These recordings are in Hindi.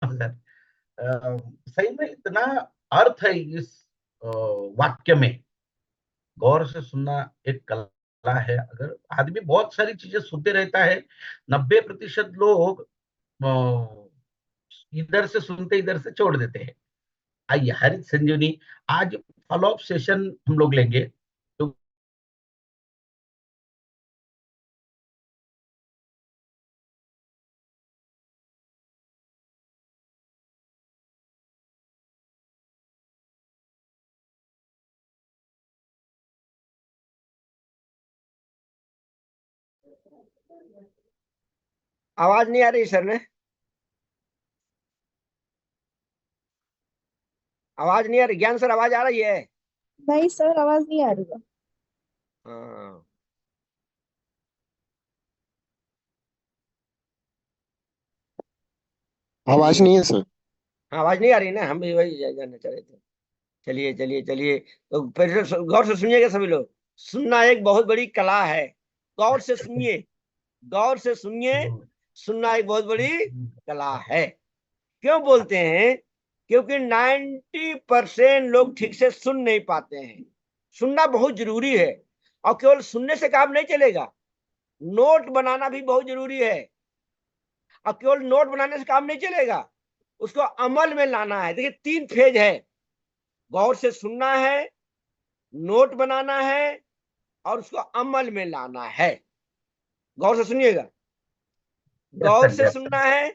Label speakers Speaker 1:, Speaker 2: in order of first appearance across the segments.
Speaker 1: सर, सही में इतना अर्थ है इस वाक्य में। गौर से सुनना एक कला है। अगर आदमी बहुत सारी चीजें सुनते रहता है, 90% लोग इधर से सुनते इधर से छोड़ देते हैं। आइए हरित संजीवनी, आज फॉलो अप सेशन हम लोग लेंगे। तो
Speaker 2: आवाज नहीं आ रही सर ने? आवाज नहीं आ रही ज्ञान सर, आवाज आ रही है?
Speaker 3: नहीं सर, आवाज नहीं आ रही है।
Speaker 2: हाँ।
Speaker 4: आवाज
Speaker 2: चलिए।
Speaker 4: नहीं है सर।
Speaker 2: हाँ, आवाज नहीं आ रही ना, हम भी वही जानना चाह रहे थे। चलिए चलिए चलिए, तो फिर से गौर से सुनिएगा सभी लोग। सुनना एक बहुत बड़ी कला है। गौर से सुनिए, गौर से सुनिए। सुनना एक बहुत बड़ी कला है। क्यों बोलते हैं? क्योंकि 90% लोग ठीक से सुन नहीं पाते हैं। सुनना बहुत जरूरी है। और केवल सुनने से काम नहीं चलेगा, नोट बनाना भी बहुत जरूरी है। और केवल नोट बनाने से काम नहीं चलेगा, उसको अमल में लाना है। देखिए, 3 फेज है। गौर से सुनना है, नोट बनाना है, और उसको अमल में लाना है। गौर से सुनिएगा।
Speaker 1: यस
Speaker 2: गौर
Speaker 1: सर,
Speaker 2: से
Speaker 1: यस
Speaker 2: सुनना है,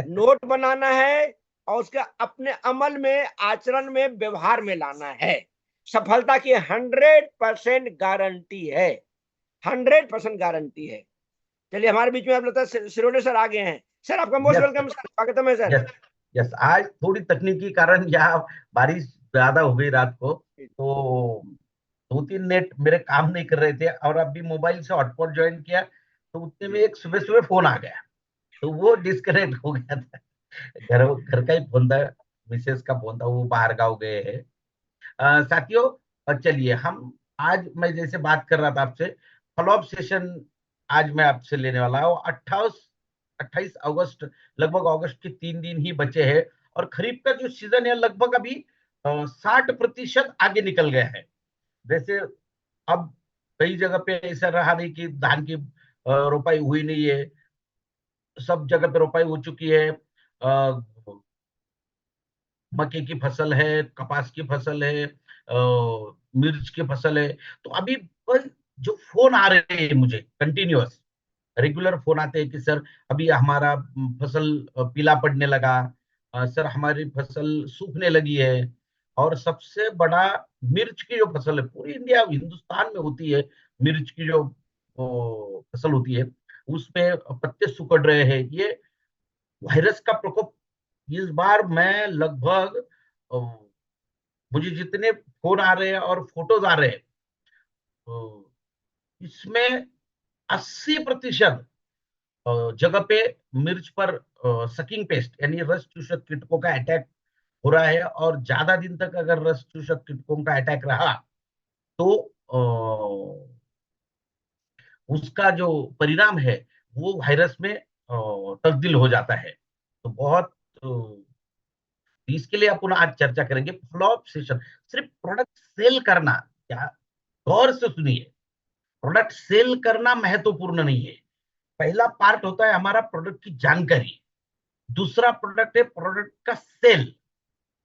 Speaker 2: नोट बनाना है, और उसका अपने अमल में, आचरण में, व्यवहार में लाना है। सफलता की 100% गारंटी है। 100% गारंटी है। चलिए, हमारे बीच में आप लगता है सिरोडे सर आ गए हैं। सर, आपका मोस्ट
Speaker 1: यस
Speaker 2: वेलकम सर, स्वागतम है सर।
Speaker 1: Yes yes. आज थोड़ी तकनीकी कारण यहाँ बारिश ज्यादा हो गई रात को, तो 2-3 नेट मेरे काम नहीं कर रहे थे, और अभी मोबाइल से हॉटस्पॉट ज्वाइन किया तो उतने में एक सुबह सुबह फोन आ गया, तो वो डिस्कनेक्ट हो गया था। घर घर का ही फोन था, मिसेस का फोन था, वो बाहर गाँव गए हैं। साथियों, चलिए हम, आज मैं जैसे बात कर रहा था आपसे, फॉलोअप सेशन आज मैं आपसे लेने वाला हूँ। 28 28 अगस्त, लगभग अगस्त के 3 दिन ही बचे हैं, और खरीफ का जो सीजन है लगभग अभी 60% आगे निकल गया है। जैसे अब कई जगह पे ऐसा रहा नहीं कि धान की रोपाई हुई नहीं है, सब जगह पे रोपाई हो चुकी है। मक्के की फसल है, कपास की फसल है, मिर्च की फसल है। तो अभी बस जो फोन आ रहे हैं मुझे कंटिन्यूअस, रेगुलर फोन आते हैं कि सर अभी हमारा फसल पीला पड़ने लगा, सर हमारी फसल सूखने लगी है। और सबसे बड़ा, मिर्च की जो फसल है पूरी इंडिया हिंदुस्तान में होती है, मिर्च की जो फसल होती है, उसमें पत्ते सिकुड़ रहे हैं। ये वायरस का प्रकोप इस बार मैं लगभग, अ, मुझे जितने फोन आ रहे हैं और फोटोज आ रहे हैं, इसमें 80% जगह पे मिर्च पर सकिंग पेस्ट यानी रस चूसक कीटकों का अटैक हो रहा है। और ज्यादा दिन तक अगर रस चूसक कीटकों का अटैक रहा तो उसका जो परिणाम है वो वायरस में तब्दील हो जाता है। तो बहुत इसके लिए अपन आज चर्चा करेंगे फ्लॉप सेशन। सिर्फ प्रोडक्ट सेल करना क्या, गौर से सुनिए, प्रोडक्ट सेल करना महत्वपूर्ण नहीं है। पहला पार्ट होता है हमारा प्रोडक्ट की जानकारी, दूसरा प्रोडक्ट है प्रोडक्ट का सेल,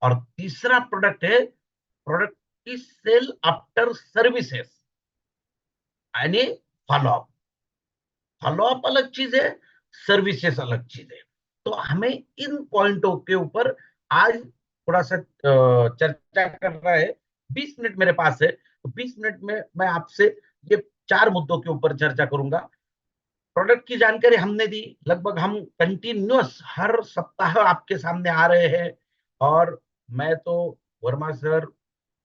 Speaker 1: और तीसरा प्रोडक्ट है प्रोडक्ट की सेल आफ्टर सर्विसेज यानी फॉलोअप। फॉलोअप अलग चीज है, सर्विसेज अलग चीज है। तो हमें इन पॉइंटों के ऊपर आज थोड़ा सा चर्चा करना है। 20 मिनट मेरे पास है, तो 20 मिनट में मैं आपसे ये 4 मुद्दों के ऊपर चर्चा करूंगा। प्रोडक्ट की जानकारी हमने दी, लगभग हम कंटिन्यूअस हर सप्ताह आपके सामने आ रहे हैं। और मैं तो वर्मा सर,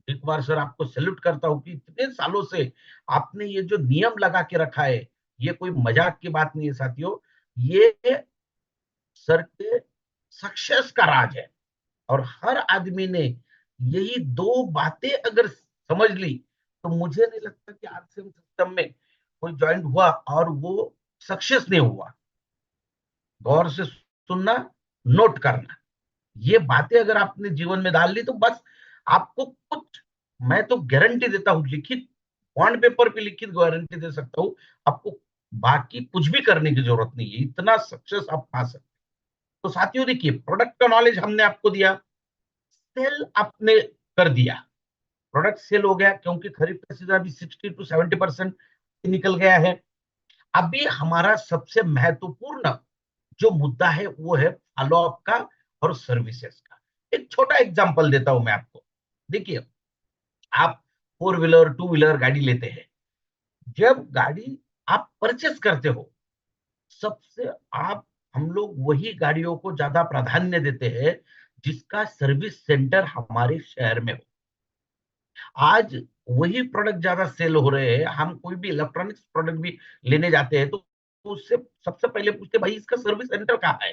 Speaker 1: एक बार सर आपको सैल्यूट करता हूँ कि इतने सालों से आपने ये जो नियम लगा के रखा है, ये कोई मजाक की बात नहीं है साथियों। ये सर के सक्सेस का राज है। और हर आदमी ने यही 2 बातें अगर समझ ली, तो मुझे नहीं लगता कि आरसीएम सिस्टम में कोई ज्वाइंट हुआ और वो सक्सेस नहीं हुआ। गौर से सुनना, नोट करना। ये बातें अगर आपने जीवन में डाल ली तो बस आपको कुछ, मैं तो गारंटी देता हूं, लिखित बॉन्ड पेपर पे लिखित गारंटी दे सकता हूं, आपको बाकी कुछ भी करने की जरूरत नहीं है, इतना सक्सेस आप पा सकते हैं। तो साथियों देखिए, प्रोडक्ट का नॉलेज हमने आपको दिया, सेल आपने कर दिया, प्रोडक्ट सेल हो गया क्योंकि खरीद का सीजन अभी 60 to 70% निकल गया है। अभी हमारा सबसे महत्वपूर्ण जो मुद्दा है वो है फॉलो अप का और सर्विसेज का। एक छोटा एग्जांपल देता हूं मैं आपको। देखिए, आप फोर व्हीलर टू व्हीलर गाड़ी लेते हैं, जब गाड़ी आप परचेस करते हो, सबसे आप हम लोग वही गाड़ियों को ज्यादा प्राधान्य देते हैं जिसका सर्विस सेंटर हमारे शहर में हो। आज वही प्रोडक्ट ज्यादा सेल हो रहे हैं। हम कोई भी इलेक्ट्रॉनिक्स प्रोडक्ट भी लेने जाते हैं तो उससे सबसे पहले पूछते हैं, भाई इसका सर्विस सेंटर कहाँ है।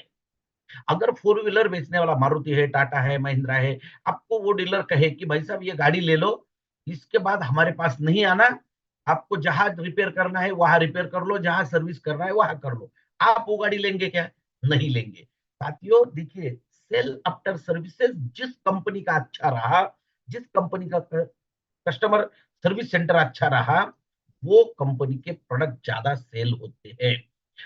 Speaker 1: अगर फोर व्हीलर बेचने वाला मारुति है, टाटा है, महिंद्रा है, आपको वो डीलर कहे कि भाई साहब ये गाड़ी ले लो, इसके बाद हमारे पास नहीं आना, आपको जहां रिपेयर करना है वहां रिपेयर कर लो, जहां सर्विस करना है वहां कर लो, आप वो गाड़ी लेंगे क्या? नहीं लेंगे। साथियों देखिए, सेल आफ्टर सर्विसेज जिस कंपनी का अच्छा रहा, जिस कंपनी का कस्टमर सर्विस सेंटर अच्छा रहा, वो कंपनी के प्रोडक्ट ज्यादा सेल होते हैं।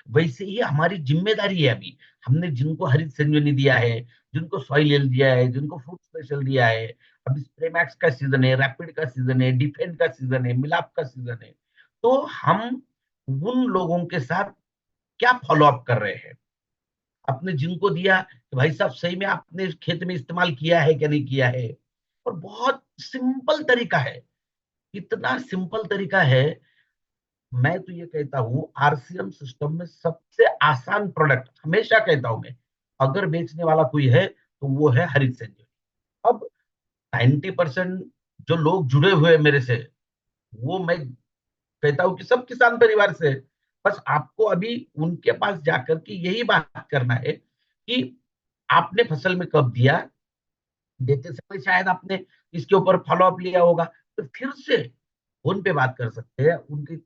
Speaker 1: वैसे ही हमारी जिम्मेदारी है, अभी हमने जिनको हरित संजीवनी दिया है, जिनको सॉइल दिया है, जिनको फ्रूट स्पेशल दिया है, अभी स्प्रेमैक्स का सीजन है, रैपिड का सीजन है, डिफेंड का सीजन है, मिलाप का सीजन है, तो हम उन लोगों के साथ क्या फॉलो अप कर रहे हैं। आपने जिनको दिया कि भाई साहब सही में आपने खेत में इस्तेमाल किया है क्या नहीं किया है। और बहुत सिंपल तरीका है, इतना सिंपल तरीका है। मैं तो ये कहता हूँ आरसीएम सिस्टम में सबसे आसान प्रोडक्ट हमेशा कहता हूं मैं, अगर बेचने वाला कोई है तो वो है हरित संजीवनी। अब 90% जो लोग जुड़े हुए हैं मेरे से, वो मैं कहता हूं कि सब किसान परिवार से हैं। बस आपको अभी उनके पास जाकर के यही बात करना है कि आपने फसल में कब दिया, देते समय शायद आपने इसके ऊपर फॉलो अप लिया होगा, तो फिर से फोन पे बात कर सकते हैं, उनके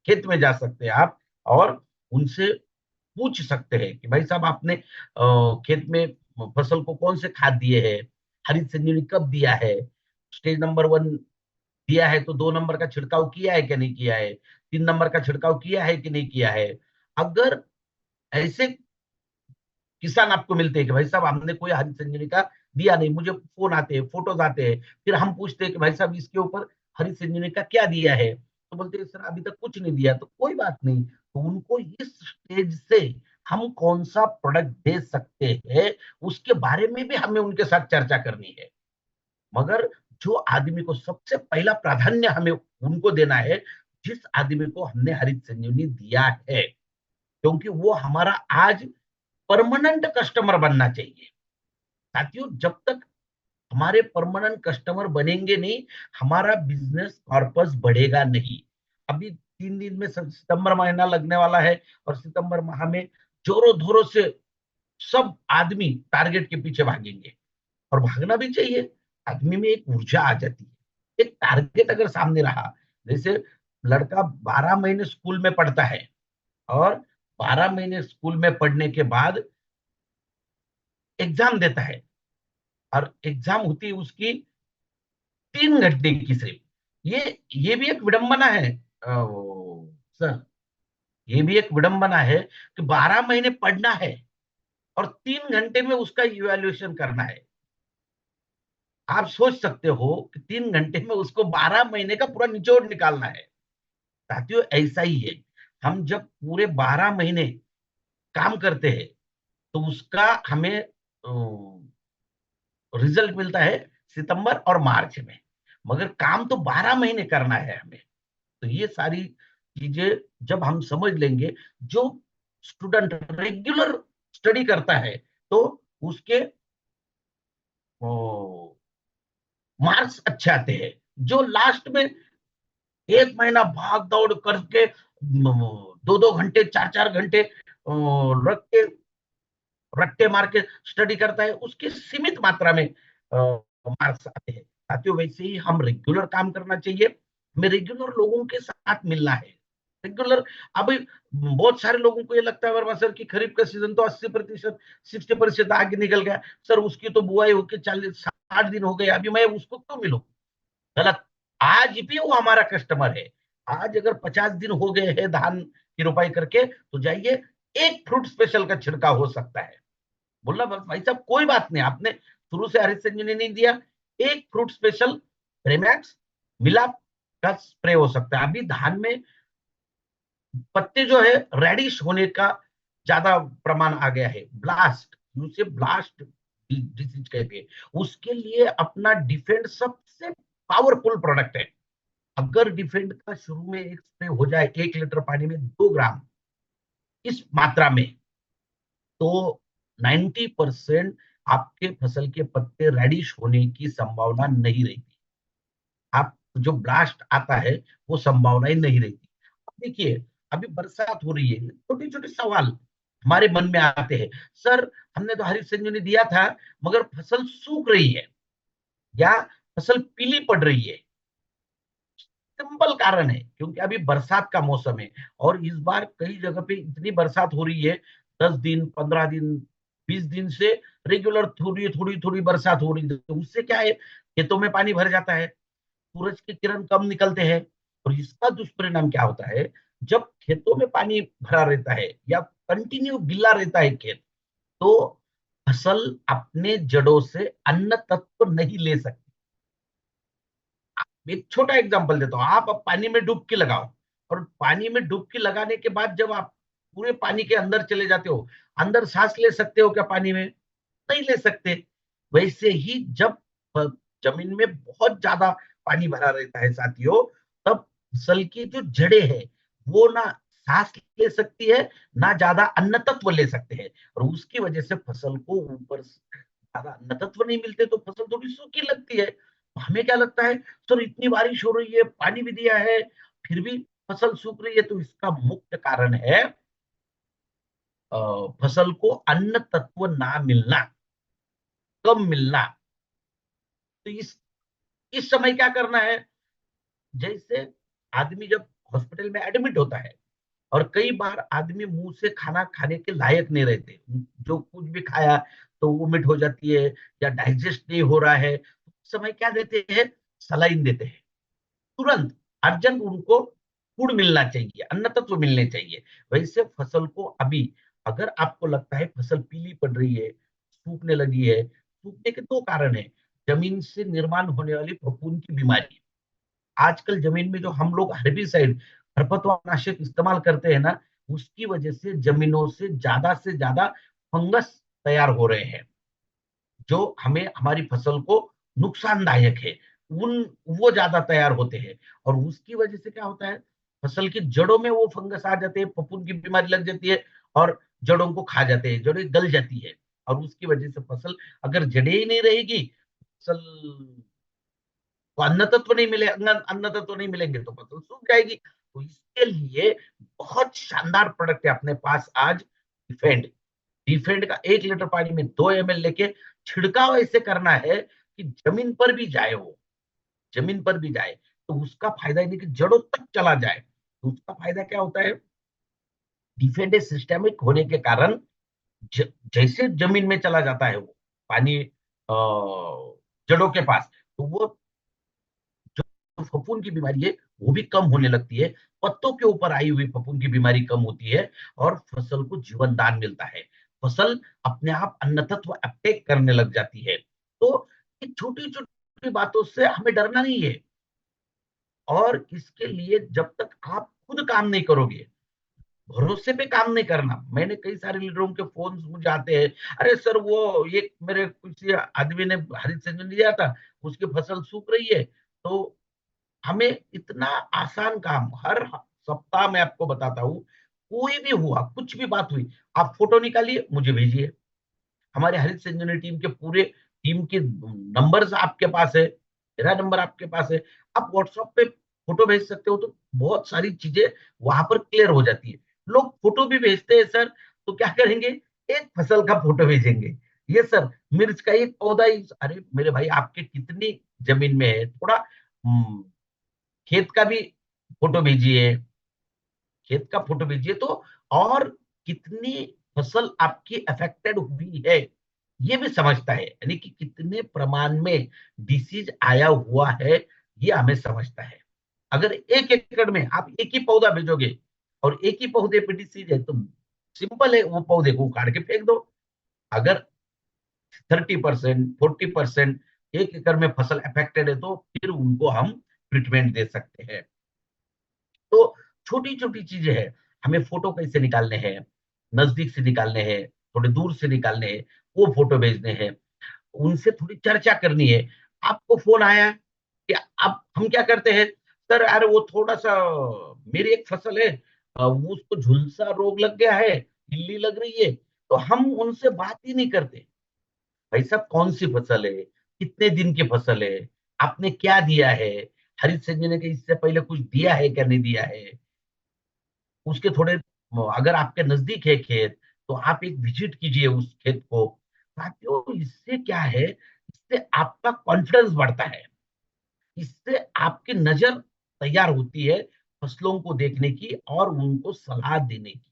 Speaker 1: खेत में जा सकते हैं आप, और उनसे पूछ सकते हैं कि भाई साहब आपने खेत में फसल को कौन से खाद दिए हैं, हरित संजीवनी कब दिया है, स्टेज नंबर 1 दिया है तो 2 नंबर का छिड़काव किया है कि नहीं किया है, 3 नंबर का छिड़काव किया है कि नहीं किया है। अगर ऐसे किसान आपको मिलते हैं कि भाई साहब हमने कोई हरित संजीवनी का दिया नहीं, मुझे फोन आते हैं, फोटोज आते हैं, फिर हम पूछते हैं कि भाई साहब इसके ऊपर हरित संजीवनी का क्या दिया है, तो बोलते हैं सर अभी तक कुछ नहीं दिया, तो कोई बात नहीं। तो उनको इस स्टेज से हम कौन सा प्रोडक्ट दे सकते हैं उसके बारे में भी हमें उनके साथ चर्चा करनी है। मगर जो आदमी को सबसे पहला प्राधान्य हमें उनको देना है, जिस आदमी को हमने हरित संजीवनी दिया है, क्योंकि वो हमारा आज परमानेंट कस्टमर बनना चाहिए। साथियों जब तक हमारे परमानेंट कस्टमर बनेंगे नहीं, हमारा बिजनेस कॉर्पस बढ़ेगा नहीं। अभी 3 दिन में सितंबर महीना लगने वाला है, और सितंबर माह में जोरों धोरों से सब आदमी टारगेट के पीछे भागेंगे, और भागना भी चाहिए। आदमी में एक ऊर्जा आ जाती है, एक टारगेट अगर सामने रहा, जैसे लड़का 12 महीने स्कूल में पढ़ता है, और 12 महीने स्कूल में पढ़ने के बाद एग्जाम देता है, और एग्जाम होती है उसकी 3 घंटे की सिर्फ। ये भी एक विडंबना है सर, ये भी एक विडंबना है कि 12 महीने पढ़ना है और 3 घंटे में उसका इवैल्यूएशन करना है। आप सोच सकते हो कि 3 घंटे में उसको 12 महीने का पूरा निचोड़ निकालना है। साथियों ऐसा ही है, हम जब पूरे 12 महीने काम करते हैं तो उसका हमें रिजल्ट मिलता है सितंबर और मार्च में, मगर काम तो 12 महीने करना है हमें। तो ये सारी चीजें जब हम समझ लेंगे, जो स्टूडेंट रेगुलर स्टडी करता है तो उसके मार्क्स अच्छे आते हैं। जो लास्ट में 1 महीना भाग दौड़ करके 2-2 घंटे 4-4 घंटे रख के रट्टे मार के स्टडी करता है, उसके सीमित मात्रा में मार्क्स आते हैं। साथियों वैसे ही हम रेगुलर काम करना चाहिए, हमें रेगुलर लोगों के साथ मिलना है, रेगुलर। अभी बहुत सारे लोगों को ये लगता है वर्मा सर की खरीफ का सीजन तो 80%, 60% आगे निकल गया सर, उसकी तो बुआई होके 40-60 दिन हो गए, अभी मैं उसको क्यों मिलूं? गलत। आज भी वो हमारा कस्टमर है। आज अगर 50 दिन हो गए हैं धान की रोपाई करके, तो जाइए, एक फ्रूट स्पेशल का छिड़काव हो सकता है। बोला बस भाई साहब कोई बात नहीं, आपने शुरू से हरीश सिंह जी ने नहीं दिया, एक फ्रूट स्पेशल रेमैक्स मिला का स्प्रे हो सकता है। अभी धान में पत्ते जो है रेडिश होने का ज्यादा प्रमाण आ गया है, ब्लास्ट, उसे ब्लास्ट डिसीज कहते हैं। उसके लिए अपना डिफेंड सबसे पावरफुल प्रोडक्ट है। अगर डिफेंड का शुरू में एक स्प्रे हो जाए 1 लीटर पानी में 2 ग्राम इस मात्रा में, तो 90% आपके फसल के पत्ते रेडिश होने की संभावना नहीं रहती। आप जो ब्लास्ट आता है वो संभावना ही नहीं रहती। अब देखिए, अभी बरसात हो रही है, छोटे छोटे सवाल हमारे मन में आते हैं, सर हमने तो हरीश सिंह जी ने दिया था मगर फसल सूख रही है या फसल पीली पड़ रही है। सिंपल कारण है क्योंकि अभी बरसात का मौसम है, और इस बार कई जगह पे इतनी बरसात हो रही है, 10 दिन, 15 दिन, 20 दिन से रेगुलर थोड़ी थोड़ी थोड़ी बरसात हो रही है। तो उससे क्या है, खेतों में पानी भर जाता है, सूरज की किरण कम निकलते हैं, और इसका दुष्परिणाम क्या होता है, जब खेतों में पानी भरा रहता है या कंटिन्यू गिला रहता है खेत, तो फसल अपने जड़ों से अन्न तत्व नहीं ले सकती। एक छोटा एग्जांपल देता हूँ, आप अब पानी में डुबकी लगाओ, और पानी में डुबकी लगाने के बाद जब आप पूरे पानी के अंदर चले जाते हो, अंदर सांस ले सकते हो क्या पानी में? नहीं ले सकते। वैसे ही जब अ, जमीन में बहुत ज्यादा पानी भरा रहता है साथियों, तब फसल की जो जड़ें हैं वो ना सांस ले सकती है, ना ज्यादा अन्न तत्व ले सकते हैं, और उसकी वजह से फसल को ऊपर से ज्यादा अन्न तत्व नहीं मिलते, तो फसल थोड़ी सूखी लगती है। तो हमें क्या लगता है, सर इतनी बारिश हो रही है, पानी भी दिया है, फिर भी फसल सूख रही है, तो इसका मुख्य कारण है अ, फसल को अन्न तत्व ना मिलना, कम मिलना। तो इस समय क्या करना है, जैसे आदमी जब हॉस्पिटल में एडमिट होता है, और कई बार आदमी मुंह से खाना खाने के लायक नहीं रहते, जो कुछ भी खाया तो वोमिट हो जाती है या डाइजेस्ट नहीं हो रहा है, उस समय क्या देते हैं, सलाइन देते हैं। तुरंत अर्जेंट उनको फूड मिलना चाहिए, अन्न तत्व मिलने चाहिए। वैसे फसल को अभी, अगर आपको लगता है फसल पीली पड़ रही है, सूखने लगी है, सूखने के 2 कारण है। जमीन से निर्माण होने वाली फफूंद की बीमारी, आजकल जमीन में जो हम लोग हर्बिसाइड, खरपतवारनाशक इस्तेमाल करते हैं ना, उसकी वजह से जमीनों से ज्यादा फंगस तैयार हो रहे हैं, जो हमें, हमारी फसल को नुकसानदायक है। उन वो ज्यादा तैयार होते हैं, और उसकी वजह से क्या होता है, फसल की जड़ों में वो फंगस आ जाते हैं, फफूंद की बीमारी लग जाती है, और जड़ों को खा जाते हैं, जड़ें गल जाती है, और उसकी वजह से फसल, अगर जड़ें ही नहीं रहेगी, फसल तो अन्न तत्व नहीं मिले, अन्न तत्व नहीं मिलेंगे तो फसल सूख जाएगी। तो इसके लिए बहुत शानदार प्रोडक्ट है अपने पास आज, डिफेंड। डिफेंड का 1 लीटर पानी में 2 ml लेके छिड़काव ऐसे करना है कि जमीन पर भी जाए, वो जमीन पर भी जाए, तो उसका फायदा ही नहीं कि जड़ों तक चला जाए। तो उसका फायदा क्या होता है, डिफेंड सिस्टेमिक होने के कारण जैसे जमीन में चला जाता है वो पानी, जड़ों के पास, तो वो जो फफूंद की बीमारी है वो भी कम होने लगती है, पत्तों के ऊपर आई हुई फफूंद की बीमारी कम होती है, और फसल को जीवन दान मिलता है। फसल अपने आप अन्न तत्व अपटेक करने लग जाती है। तो ये छोटी छोटी बातों से हमें डरना नहीं है, और इसके लिए जब तक आप खुद काम नहीं करोगे, भरोसे पे काम नहीं करना। मैंने कई सारे लीडरों के फोन मुझे आते हैं, अरे सर वो ये मेरे किसी आदमी ने हरित सिंह दिया था, उसकी फसल सूख रही है। तो हमें इतना आसान काम, हर सप्ताह मैं आपको बताता हूँ, कोई भी हुआ, कुछ भी बात हुई, आप फोटो निकालिए मुझे भेजिए। हमारे हरित संजीवनी टीम के पूरे टीम के नंबर्स आपके पास है, मेरा नंबर आपके पास है, आप व्हाट्सएप पे फोटो भेज सकते हो, तो बहुत सारी चीजें वहां पर क्लियर हो जाती है। लोग फोटो भी भेजते हैं सर, तो क्या करेंगे, एक फसल का फोटो भेजेंगे, ये सर मिर्च का एक पौधा ही, अरे मेरे भाई आपके कितनी जमीन में है, थोड़ा खेत का भी फोटो भेजिए, खेत का फोटो भेजिए तो, और कितनी फसल आपकी अफेक्टेड हुई है ये भी समझता है, यानी कि कितने प्रमाण में डिसीज आया हुआ है ये हमें समझता है। अगर 1 एकड़ में आप एक ही पौधा भेजोगे और एक ही पौधे पे डिसीज है तो सिंपल है, वो पौधे को उखाड़ के फेंक दो। अगर 30%, 40% 1 एकड़ में फसल अफेक्टेड है तो फिर उनको हम ट्रीटमेंट दे सकते हैं। तो छोटी छोटी चीजें हैं, हमें फोटो कैसे निकालने हैं, नजदीक से निकालने हैं, थोड़े दूर से निकालने हैं, वो फोटो भेजने हैं, उनसे थोड़ी चर्चा करनी है। आपको फोन आया कि अब हम क्या करते हैं, सर अरे वो थोड़ा सा मेरी एक फसल है, वो उसको झुलसा रोग लग गया है, इल्ली लग रही है, तो हम उनसे बात ही नहीं करते। भाई साहब कौन सी फसल है, कितने दिन की फसल है, आपने क्या दिया है, हरित संजीवनी के इससे पहले कुछ दिया है क्या नहीं दिया है, उसके थोड़े अगर आपके नजदीक है खेत तो आप एक विजिट कीजिए उस खेत को। साथियों इससे क्या है, इससे आपका कॉन्फिडेंस बढ़ता है, इससे आपकी नजर तैयार होती है फसलों को देखने की और उनको सलाह देने की।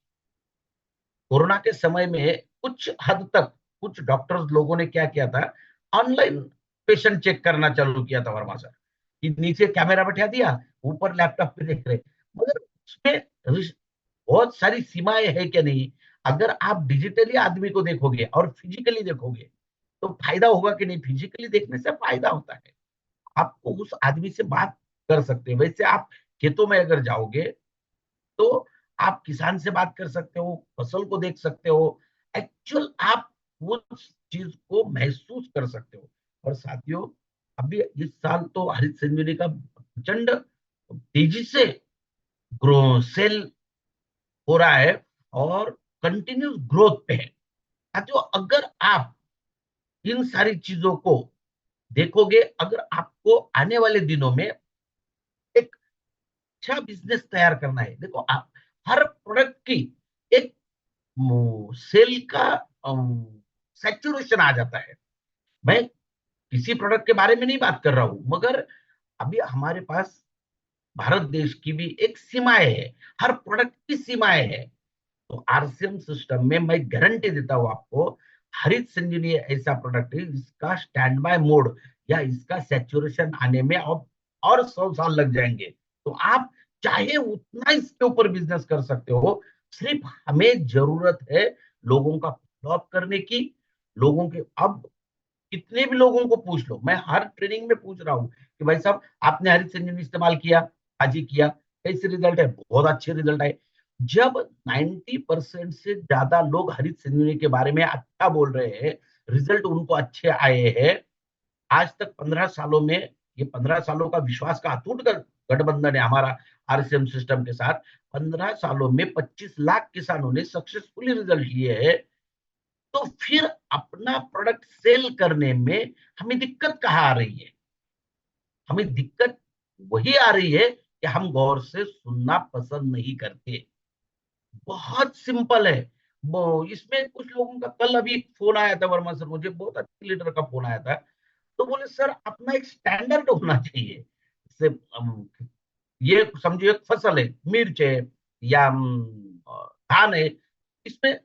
Speaker 1: कोरोना के समय में कुछ हद तक कुछ डॉक्टर्स लोगों ने क्या किया था, ऑनलाइन पेशेंट चेक करना चालू किया था वर्मा सर, कि नीचे कैमरा बैठा दिया, ऊपर लैपटॉप पे देख रहे। मगर उसमें बहुत सारी सीमाएं है क्या नहीं। अगर आप डिजिटली आदमी को देखोगे और फिजिकली देखोगे तो फायदा होगा कि नहीं, फिजिकली देखने से फायदा होता है, आपको उस आदमी से बात कर सकते हैं। वैसे आप खेतों में अगर जाओगे तो आप किसान से बात कर सकते हो, फसल को देख सकते हो, एक्चुअल आप उस चीज को महसूस कर सकते हो। और साथियों अभी इस साल तो हरित संजीवनी का प्रचंड तेजी से ग्रो सेल हो रहा है और कंटिन्यूस ग्रोथ पे है। साथियों अगर आप इन सारी चीजों को देखोगे, अगर आपको आने वाले दिनों में एक अच्छा बिजनेस तैयार करना है, देखो आप हर प्रोडक्ट की एक सेल का सैचुरेशन आ जाता है। मैं किसी प्रोडक्ट के बारे में नहीं बात कर रहा हूं, मगर अभी हमारे पास भारत देश की भी एक सीमाएं है, हर प्रोडक्ट की सीमाएं है। तो आरसीएम सिस्टम में मैं गारंटी देता हूं आपको, हरित संजीवनी ऐसा प्रोडक्ट है जिसका स्टैंड बाय मोड या इसका सैचुरेशन आने में और 100 साल लग जाएंगे। तो आप चाहे उतना इसके ऊपर बिजनेस कर सकते हो, सिर्फ हमें जरूरत है लोगों का फॉलोअप करने की। लोगों के अब कितने भी लोगों को पूछ लो, मैं हर ट्रेनिंग में पूछ रहा हूँ कि भाई साहब आपने हरित संजीवनी इस्तेमाल किया, हाँ जी किया, कैसे रिजल्ट है, बहुत अच्छे रिजल्ट आए। जब 90% से ज्यादा लोग हरित संजीवनी के बारे में अच्छा बोल रहे हैं, रिजल्ट उनको अच्छे आए हैं, आज तक 15 सालों में, ये 15 सालों का विश्वास का अटूट गठबंधन है हमारा आरसीएम सिस्टम के साथ। 15 सालों में 25 लाख किसानों ने सक्सेसफुली रिजल्ट लिए हैं। तो फिर अपना प्रोडक्ट सेल करने में हमें दिक्कत कहाँ आ रही है, हमें दिक्कत वही आ रही है कि हम गौर से सुनना पसंद नहीं करते। बहुत सिंपल है वो। इसमें कुछ लोगों का कल अभी फोन आया था वर्मा सर, मुझे बहुत अच्छे लीडर का फोन आया था। तो बोले सर अपना एक स्टैंडर्ड होना चाहिए। जैसे ये समझिए एक फसल है, मिर्च है या धान है, इसमें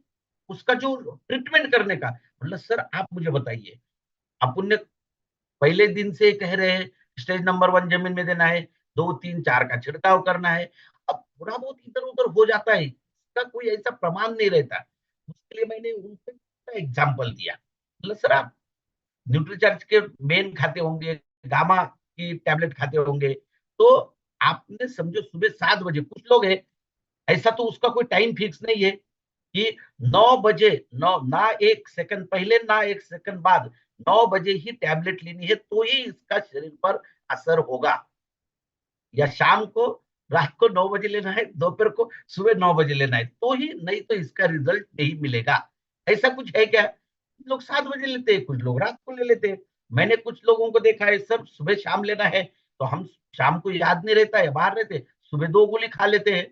Speaker 1: उसका जो ट्रीटमेंट करने का, मतलब सर आप मुझे बताइए, अपन ने पहले दिन से कह रहे हैं स्टेज नंबर 1 जमीन में देना है, 2 3 4 का छिड़काव करना है। अब थोड़ा बहुत इधर उधर हो जाता है, इसका कोई ऐसा प्रमाण नहीं रहता। उसके लिए मैंने उनको एग्जाम्पल दिया, मतलब सर आप न्यूट्रीचार्ज के मेन खाते होंगे, गामा की टैबलेट खाते होंगे, तो आपने समझो सुबह 7 बजे, कुछ लोग हैं ऐसा, तो उसका कोई टाइम फिक्स नहीं है कि 9 बजे, नौ ना 1 सेकंड पहले ना 1 सेकंड बाद, 9 बजे ही टैबलेट लेनी है तो ही इसका शरीर पर असर होगा, या शाम को, रात को 9 बजे लेना है, दोपहर को, सुबह 9 बजे लेना है तो ही, नहीं तो इसका रिजल्ट नहीं मिलेगा। ऐसा कुछ है क्या, कुछ लोग 7 बजे लेते हैं, कुछ लोग रात को ले लेते हैं। मैंने कुछ लोगों को देखा है सर सुबह शाम लेना है, तो हम शाम को याद नहीं रहता है, बाहर रहते, सुबह 2 गोली खा लेते हैं।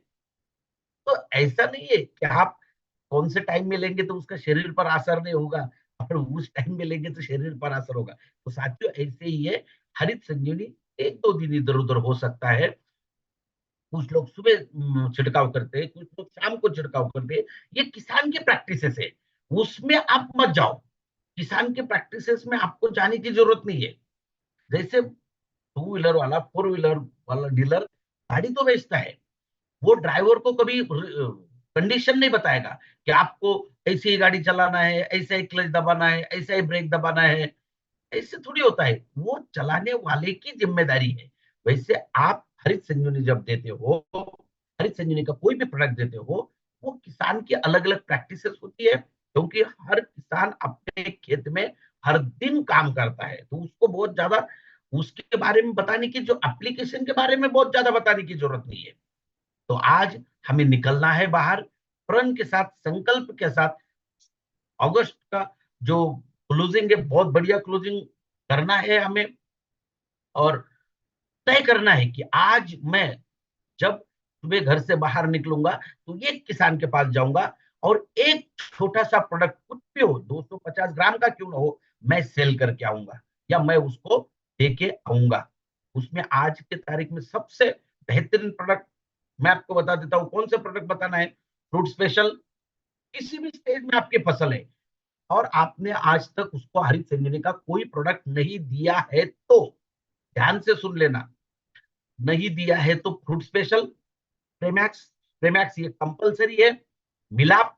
Speaker 1: तो ऐसा नहीं है कि आप कौन से टाइम में लेंगे तो उसका शरीर पर असर नहीं होगा, और उस टाइम में लेंगे तो शरीर पर असर होगा। तो साथियों ऐसे ही है, हरित संजीवनी 1 2 दिन इधर उधर हो सकता है, कुछ लोग सुबह छिड़काव करते हैं, कुछ लोग शाम को छिड़काव करते हैं। ये किसान की प्रैक्टिसेस है, उसमें आप मत जाओ। किसान के प्रैक्टिसेस में आपको जाने की जरूरत नहीं है। जैसे टू व्हीलर वाला, फोर व्हीलर वाला डीलर गाड़ी तो बेचता है, वो ड्राइवर को कभी कंडीशन नहीं बताएगा कि आपको ऐसे ही गाड़ी चलाना है, ऐसा ही क्लच दबाना है, ऐसा ही ब्रेक दबाना है। ऐसे थोड़ी होता है, वो चलाने वाले की जिम्मेदारी है। वैसे आप हरित संजीवनी जब देते हो, हरित संजीवनी का कोई भी प्रोडक्ट देते हो, वो किसान की अलग-अलग प्रैक्टिसेस होती है, क्योंकि हर किसान अपने खेत में हर दिन काम करता है, तो उसको बहुत ज्यादा उसके बारे में बताने की, जो एप्लीकेशन के बारे में बहुत ज्यादा बताने की जरूरत नहीं है। तो आज हमें निकलना है बाहर, प्रण के साथ, संकल्प के साथ। अगस्त का जो क्लोजिंग है, बहुत बढ़िया क्लोजिंग करना है हमें, और तय करना है कि आज मैं जब सुबह घर से बाहर निकलूंगा तो एक किसान के पास जाऊंगा और एक छोटा सा प्रोडक्ट, कुछ भी हो, 250 ग्राम का क्यों ना हो, मैं सेल करके आऊंगा या मैं उसको देके आऊंगा। उसमें आज के तारीख में सबसे बेहतरीन प्रोडक्ट मैं आपको बता देता हूँ। कौन से प्रोडक्ट बताना है? Fruit special. किसी भी स्टेज में आपकी फसल है और आपने आज तक उसको हरित संजीवनी का कोई प्रोडक्ट नहीं दिया है, तो ध्यान से सुन लेना। नहीं दिया है तो फ्रूट स्पेशल, प्रेमैक्स, प्रेमैक्स ये कंपलसरी है। मिलाप,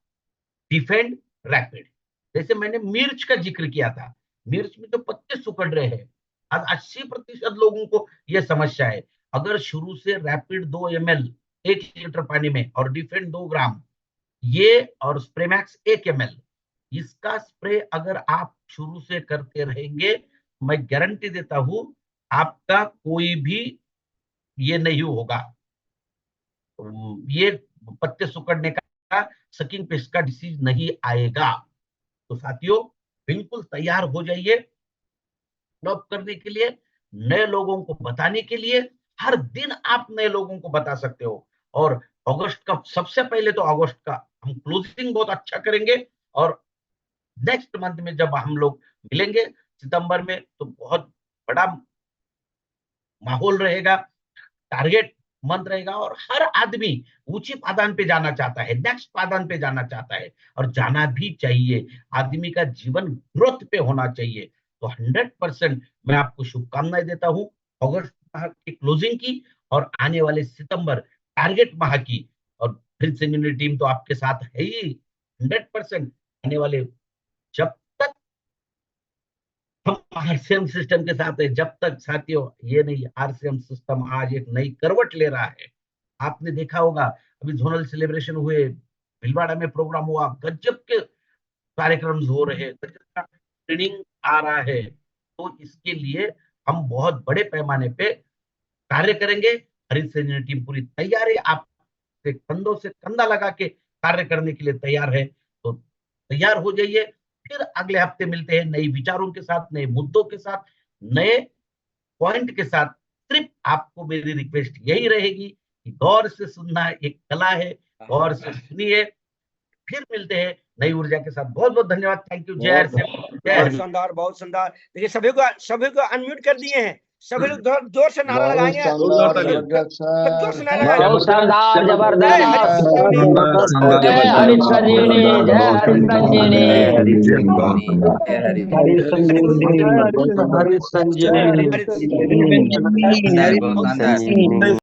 Speaker 1: डिफेंड, रैपिड। जैसे मैंने मिर्च का जिक्र किया था, मिर्च में जो पत्ते सिकुड़ रहे हैं, आज 80% लोगों को यह समस्या है। अगर शुरू से रैपिड 2 ml 1 लीटर पानी में और डिफेंड 2 ग्राम, ये और स्प्रेमैक्स 1 ml, इसका स्प्रे अगर आप शुरू से करते रहेंगे, मैं गारंटी देता हूं आपका कोई भी ये नहीं होगा, ये पत्ते सिकुड़ने का, सकिंग पेस्ट का डिसीज नहीं आएगा। तो साथियों, बिल्कुल तैयार हो जाइए डेवलप करने के लिए, नए लोगों को बताने के लिए। हर दिन आप नए लोगों को बता सकते हो। और अगस्त का, सबसे पहले तो अगस्त का हम क्लोजिंग बहुत अच्छा करेंगे, और नेक्स्ट मंथ में जब हम लोग मिलेंगे सितंबर में, तो बहुत बड़ा माहौल रहेगा, टारगेट मंथ रहेगा, और हर आदमी ऊंची पादान पे जाना चाहता है, नेक्स्ट पादान पे जाना चाहता है, और जाना भी चाहिए। आदमी का जीवन ग्रोथ पे होना चाहिए। तो 100% मैं आपको शुभकामनाएं देता हूं अगस्त माह की क्लोजिंग की, और आने वाले सितंबर टारगेट माह की। और हरित संजीवनी टीम तो आपके साथ है ही 100%। आने वाले, जब तक हम आरसीएम सिस्टम के साथ है, जब तक साथियों, ये नहीं, आरसीएम सिस्टम आज एक नई करवट ले रहा है। आपने देखा होगा, अभी जोनल सेलिब्रेशन हुए, भीलवाड़ा में प्रोग्राम हुआ, गजब के कार्यक्रम हो रहे हैं, गजब का ट्रेनिंग आ रहा है। तो इसके लिए हम बहुत बड़े पैमाने पे कार्य करेंगे। हरित सेना टीम पूरी तैयार है, आप कंधों से कंधा लगा के कार्य करने के लिए तैयार है। तो तैयार हो जाइए, फिर अगले हफ्ते मिलते हैं नए विचारों के साथ, नए मुद्दों के साथ, नए पॉइंट के साथ। सिर्फ आपको मेरी रिक्वेस्ट यही रहेगी कि गौर से सुनना एक कला है, गौर से सुनिए। फिर मिलते हैं नई ऊर्जा के साथ। बहुत बहुत धन्यवाद। Thank you. जय
Speaker 2: बहुत
Speaker 1: श्री जय
Speaker 2: बहुत
Speaker 1: हिंद।
Speaker 2: शानदार, बहुत शानदार। देखिए सभी को अनम्यूट कर दिए हैं। सभी लोग जोर से नारा
Speaker 4: बहुत
Speaker 2: लगाएंगे।
Speaker 4: शानदार,
Speaker 2: सब जोर से
Speaker 4: जबरदस्त
Speaker 2: नारा
Speaker 4: सर।
Speaker 2: लगाएंगे।
Speaker 5: बहुत शानदार,
Speaker 2: जय हरित
Speaker 5: जबरदस्त।
Speaker 2: संजीवनी।
Speaker 5: जय हरित संजीवनी, जय हरित संजीवनी, हरित संजीवनी, हरित संजीवनी।
Speaker 2: हरित संजीवनी।
Speaker 6: हरित संजीवनी, हरित संजीवनी।